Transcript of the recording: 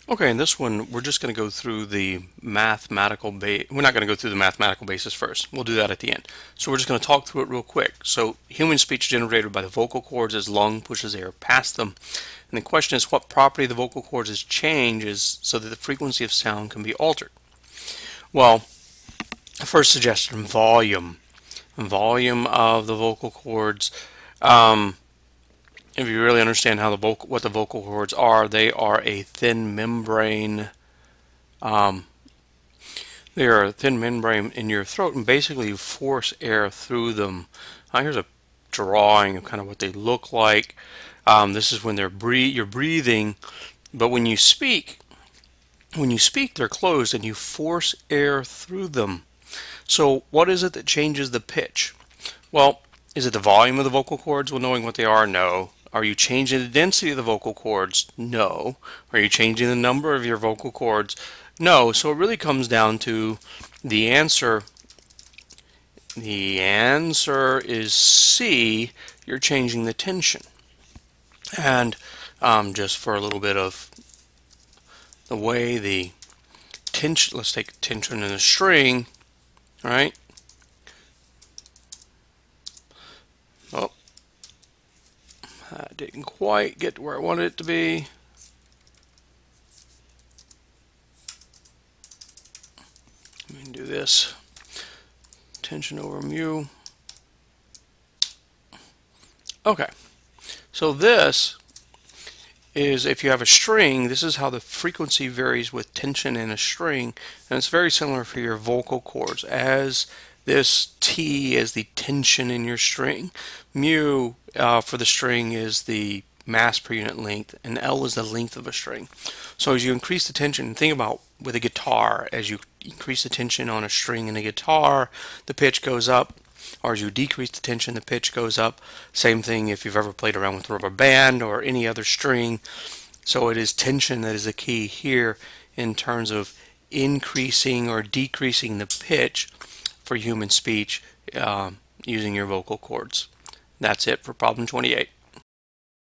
Okay, in this one, we're just going to go through the mathematical base. We're not going to go through the mathematical basis first. We'll do that at the end. So we're just going to talk through it real quick. So human speech generated by the vocal cords as lung pushes air past them. And the question is, what property of the vocal cords is changed so that the frequency of sound can be altered? Well, the first suggestion, volume. Volume of the vocal cords. If you really understand how what the vocal cords are, they are a thin membrane. They are a thin membrane in your throat, and basically you force air through them. Here's a drawing of kind of what they look like. This is when you're breathing, but when you speak, they're closed, and you force air through them. So, what is it that changes the pitch? Well, is it the volume of the vocal cords? Well, knowing what they are, no. Are you changing the density of the vocal cords? No. Are you changing the number of your vocal cords? No. So it really comes down to the answer. The answer is C. You're changing the tension. And just for a little bit of the way the tension, let's take tension in a string, all right? Oh, I didn't quite get to where I wanted it to be. Let me do this. Tension over mu. Okay, so this is, if you have a string, this is how the frequency varies with tension in a string, and it's very similar for your vocal cords. As this T is the tension in your string, mu for the string is the mass per unit length, and L is the length of a string. So as you increase the tension, think about with a guitar, as you increase the tension on a string in a guitar, the pitch goes up. Or as you decrease the tension, the pitch goes up. Same thing if you've ever played around with a rubber band or any other string. So it is tension that is the key here in terms of increasing or decreasing the pitch for human speech using your vocal cords. That's it for problem 28.